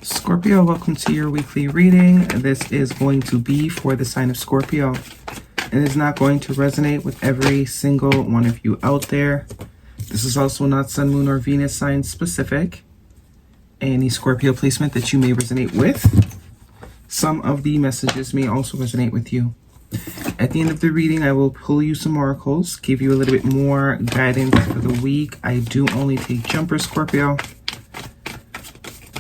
Scorpio, welcome to your weekly reading. This is going to be for the sign of Scorpio. It is not going to resonate with every single one of you out there. This is also not Sun, Moon, or Venus sign specific. Any Scorpio placement that you may resonate with. Some of the messages may also resonate with you. At the end of the reading, I will pull you some oracles, give you a little bit more guidance for the week. I do only take jumpers, Scorpio.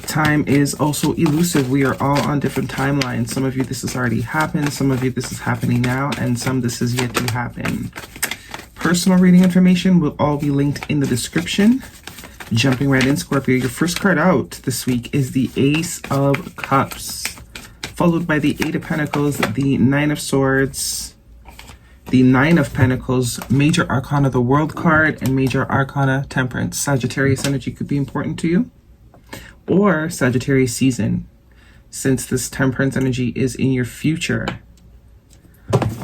Time is also elusive. We are all on different timelines. Some of you this has already happened, some of you this is happening now, and some this is yet to happen. Personal reading information will all be linked in the description. Jumping right in, Scorpio, your first card out this week is the Ace of Cups, followed by the Eight of Pentacles, the Nine of Swords, the Nine of Pentacles, Major Arcana the World card, and Major Arcana Temperance. Sagittarius energy could be important to you, or Sagittarius season, since this Temperance energy is in your future.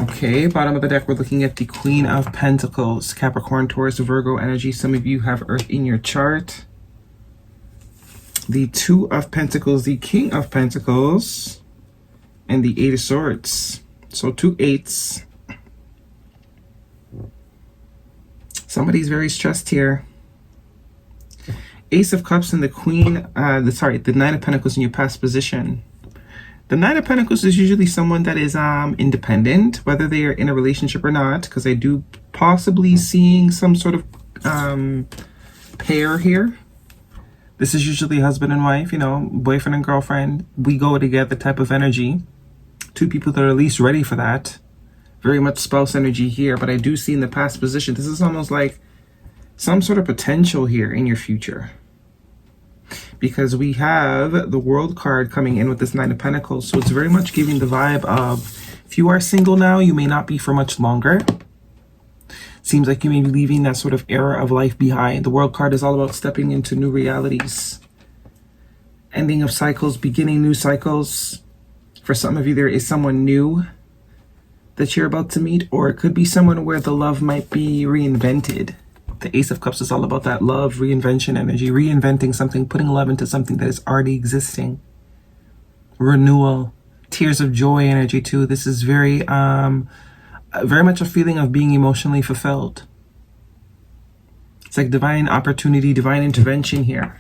Okay, bottom of the deck, we're looking at the Queen of Pentacles, Capricorn, Taurus, Virgo energy. Some of you have Earth in your chart. The Two of Pentacles, the King of Pentacles, and the Eight of Swords. So two eights. Somebody's very stressed here. Ace of Cups and the Queen, the Nine of Pentacles in your past position. The Nine of Pentacles is usually someone that is independent, whether they are in a relationship or not, because I do possibly seeing some sort of pair here. This is usually husband and wife, you know, boyfriend and girlfriend. We go together type of energy. Two people that are at least ready for that. Very much spouse energy here, but I do see in the past position, this is almost like some sort of potential here in your future. Because we have the World card coming in with this Nine of Pentacles. So it's very much giving the vibe of, if you are single now, you may not be for much longer. Seems like you may be leaving that sort of era of life behind. The World card is all about stepping into new realities. Ending of cycles, beginning new cycles. For some of you, there is someone new that you're about to meet, or it could be someone where the love might be reinvented. The Ace of Cups is all about that love, reinvention energy, reinventing something, putting love into something that is already existing. Renewal, tears of joy energy too. This is very much a feeling of being emotionally fulfilled. It's like divine opportunity, divine intervention here.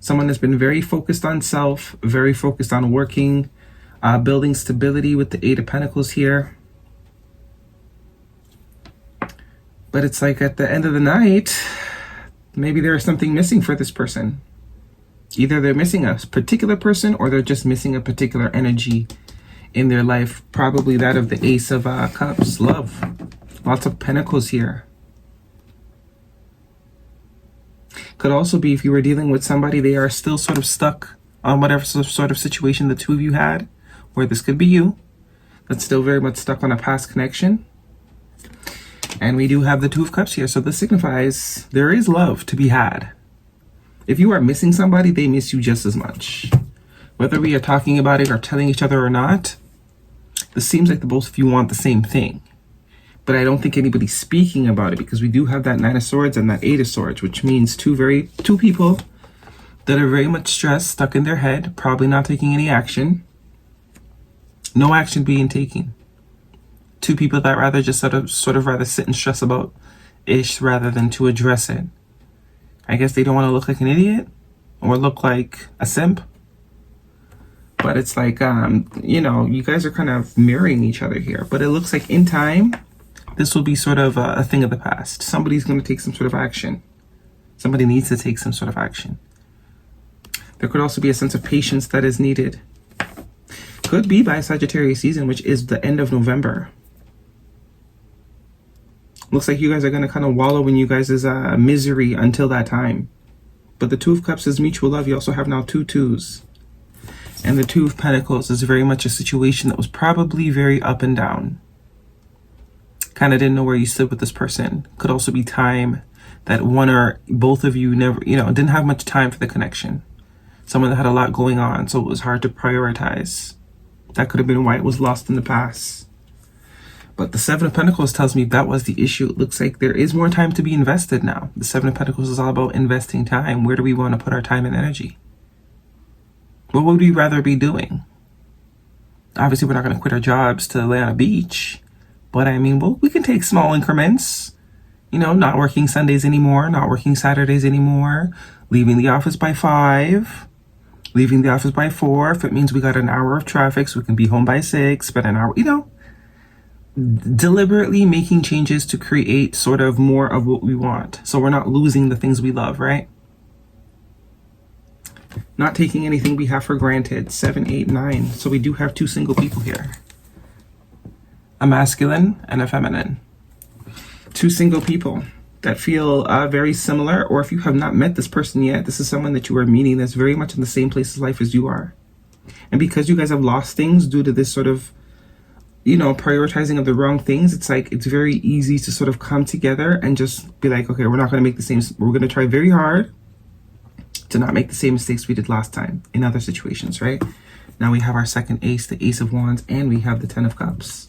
Someone that's been very focused on self, very focused on working, building stability with the Eight of Pentacles here. But it's like at the end of the night, maybe there is something missing for this person. Either they're missing a particular person or they're just missing a particular energy in their life. Probably that of the Ace of Cups, love. Lots of pentacles here. Could also be if you were dealing with somebody, they are still sort of stuck on whatever sort of situation the two of you had. Or this could be you, that's still very much stuck on a past connection. And we do have the Two of Cups here. So this signifies there is love to be had. If you are missing somebody, they miss you just as much. Whether we are talking about it or telling each other or not, this seems like the both of you want the same thing. But I don't think anybody's speaking about it, because we do have that Nine of Swords and that Eight of Swords, which means two people that are very much stressed, stuck in their head, probably not taking any action. No action being taken. Two people that rather just sort of rather sit and stress about ish rather than to address it. I guess they don't want to look like an idiot or look like a simp. But it's like, you know, you guys are kind of mirroring each other here. But it looks like in time, this will be sort of a thing of the past. Somebody's going to take some sort of action. Somebody needs to take some sort of action. There could also be a sense of patience that is needed. Could be by Sagittarius season, which is the end of November. Looks like you guys are going to kind of wallow in you guys' misery until that time. But the Two of Cups is mutual love. You also have now two twos. And the Two of Pentacles is very much a situation that was probably very up and down. Kind of didn't know where you stood with this person. Could also be time that one or both of you never, you know, didn't have much time for the connection. Someone that had a lot going on, so it was hard to prioritize. That could have been why it was lost in the past. But the Seven of Pentacles tells me that was the issue. It looks like there is more time to be invested now. The Seven of Pentacles is all about investing time. Where do we want to put our time and energy? What would we rather be doing? Obviously, we're not going to quit our jobs to lay on a beach. But I mean, well, we can take small increments. You know, not working Sundays anymore, not working Saturdays anymore, leaving the office by 5, leaving the office by 4. If it means we got an hour of traffic, so we can be home by 6, spend an hour, you know, deliberately making changes to create sort of more of what we want. So we're not losing the things we love, right? Not taking anything we have for granted. 7, 8, 9. So we do have 2 single people here. A masculine and a feminine. 2 single people that feel very similar, or if you have not met this person yet, this is someone that you are meeting that's very much in the same place of life as you are. And because you guys have lost things due to this sort of, you know, prioritizing of the wrong things, it's like, it's very easy to sort of come together and just be like, okay, we're not going to make the same, we're going to try very hard to not make the same mistakes we did last time in other situations, right? Now we have our second ace, the Ace of Wands, and we have the 10 of Cups.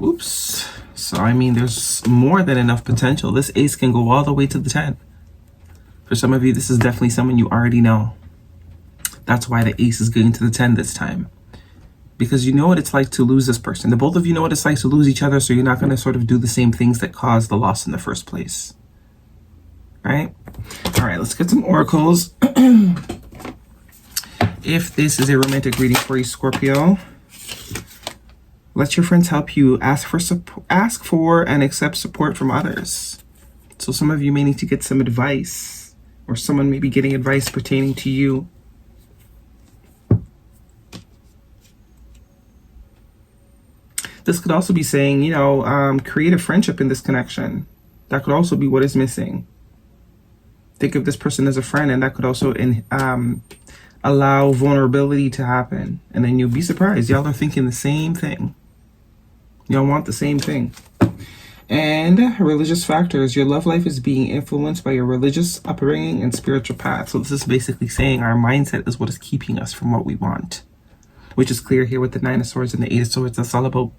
Oops. So, I mean, there's more than enough potential. This ace can go all the way to the 10. For some of you, this is definitely someone you already know. That's why the ace is going to the 10 this time. Because you know what it's like to lose this person. The both of you know what it's like to lose each other, so you're not going to sort of do the same things that caused the loss in the first place. Right? All right, let's get some oracles. If this is a romantic reading for you, Scorpio, let your friends help you. Ask for and accept support from others. So some of you may need to get some advice, or someone may be getting advice pertaining to you. This could also be saying, you know, create a friendship in this connection. That could also be what is missing. Think of this person as a friend, and that could also allow vulnerability to happen. And then you'll be surprised. Y'all are thinking the same thing. Y'all want the same thing. And religious factors. Your love life is being influenced by your religious upbringing and spiritual path. So this is basically saying our mindset is what is keeping us from what we want. Which is clear here with the 9 of Swords and the 8 of Swords. That's all about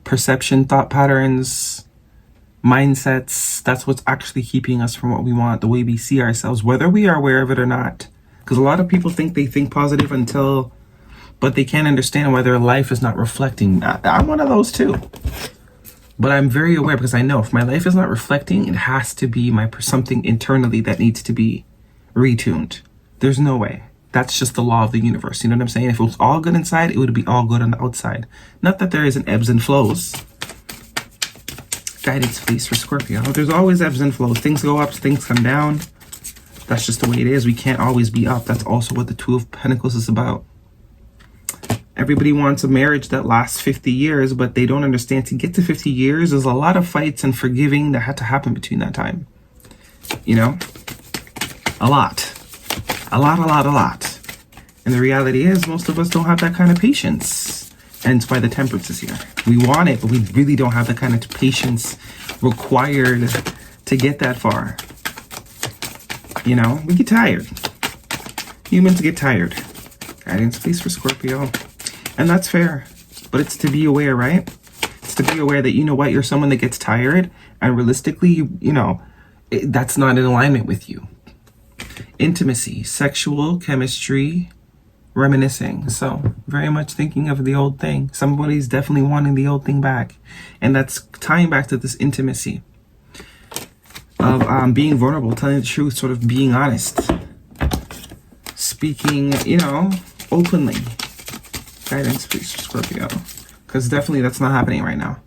perception, thought patterns, mindsets. That's what's actually keeping us from what we want, the way we see ourselves, whether we are aware of it or not. Because a lot of people think they think positive but they can't understand why their life is not reflecting. I'm one of those too. But I'm very aware, because I know if my life is not reflecting, it has to be something internally that needs to be retuned. There's no way. That's just the law of the universe. You know what I'm saying? If it was all good inside, it would be all good on the outside. Not that there isn't ebbs and flows. Guidance, please, for Scorpio. There's always ebbs and flows. Things go up, things come down. That's just the way it is. We can't always be up. That's also what the 2 of Pentacles is about. Everybody wants a marriage that lasts 50 years, but they don't understand to get to 50 years, there's a lot of fights and forgiving that had to happen between that time. You know? A lot. A lot. And the reality is, most of us don't have that kind of patience. And it's why the Temperance is here. We want it, but we really don't have the kind of patience required to get that far. You know, we get tired. Humans get tired. Guidance, please, for Scorpio. And that's fair. But it's to be aware, right? It's to be aware that, you know what, you're someone that gets tired. And realistically, you know, that's not in alignment with you. Intimacy, sexual, chemistry, reminiscing. So very much thinking of the old thing. Somebody's definitely wanting the old thing back. And that's tying back to this intimacy of being vulnerable, telling the truth, sort of being honest. Speaking, you know, openly. Guidance, please, Scorpio. Because definitely that's not happening right now.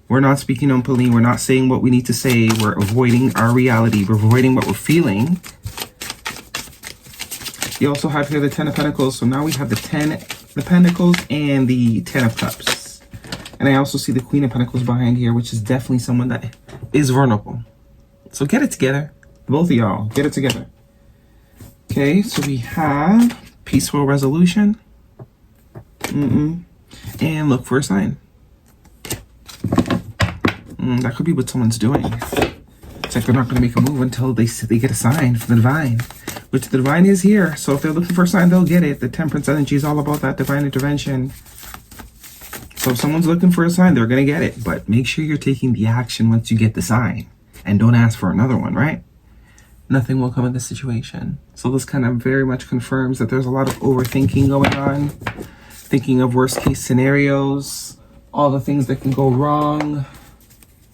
We're not speaking openly. We're not saying what we need to say. We're avoiding our reality. We're avoiding what we're feeling. You also have here the 10 of Pentacles. So now we have the Pentacles and the 10 of Cups. And I also see the Queen of Pentacles behind here, which is definitely someone that is vulnerable. So get it together. Both of y'all, get it together. Okay, so we have peaceful resolution. And look for a sign. That could be what someone's doing. It's like they're not going to make a move until they get a sign from the divine. Which the divine is here. So if they're looking for a sign, they'll get it. The Temperance energy is all about that divine intervention. So if someone's looking for a sign, they're going to get it. But make sure you're taking the action once you get the sign. And don't ask for another one, right? nothing will come of this situation. So this kind of very much confirms that there's a lot of overthinking going on, thinking of worst case scenarios, all the things that can go wrong,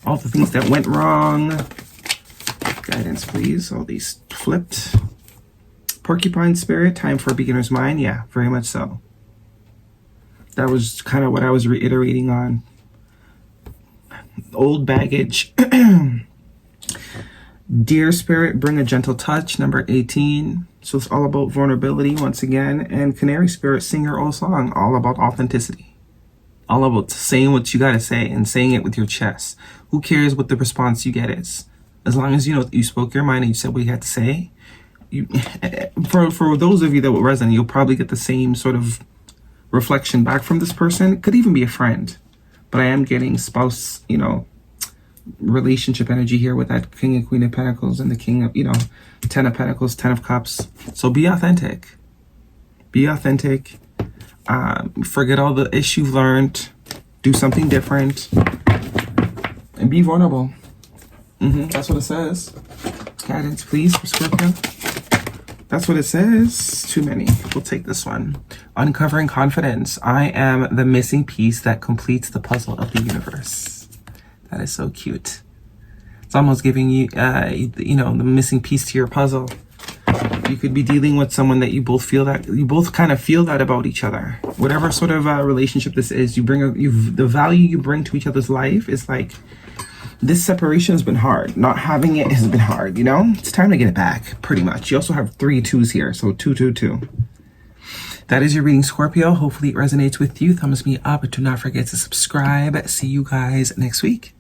all the things that went wrong. Guidance, please. All these flipped. Porcupine spirit, time for a beginner's mind. Yeah, very much so. That was kind of what I was reiterating on. Old baggage. Dear spirit, bring a gentle touch, number 18. So it's all about vulnerability once again. And canary spirit, sing your old song, all about authenticity. All about saying what you gotta say and saying it with your chest. Who cares what the response you get is? As long as you know you spoke your mind and you said what you had to say. For those of you that will resonate, you'll probably get the same sort of reflection back from this person. It could even be a friend. But I am getting spouse, relationship energy here with that King and Queen of Pentacles and the King of, 10 of Pentacles, 10 of Cups. So be authentic. Be authentic. Forget all the ish you've learned. Do something different. And be vulnerable. That's what it says. Guidance, please, for Scorpio. That's what it says. Too many. We'll take this one. Uncovering confidence. I am the missing piece that completes the puzzle of the universe. That is so cute. It's almost giving you, the missing piece to your puzzle. You could be dealing with someone that you both kind of feel that about each other. Whatever sort of relationship this is, the value you bring to each other's life is like, this separation has been hard. Not having it has been hard, It's time to get it back, pretty much. You also have 3 2s here, so 2, 2, 2. That is your reading, Scorpio. Hopefully it resonates with you. Thumbs me up. Do not forget to subscribe. See you guys next week.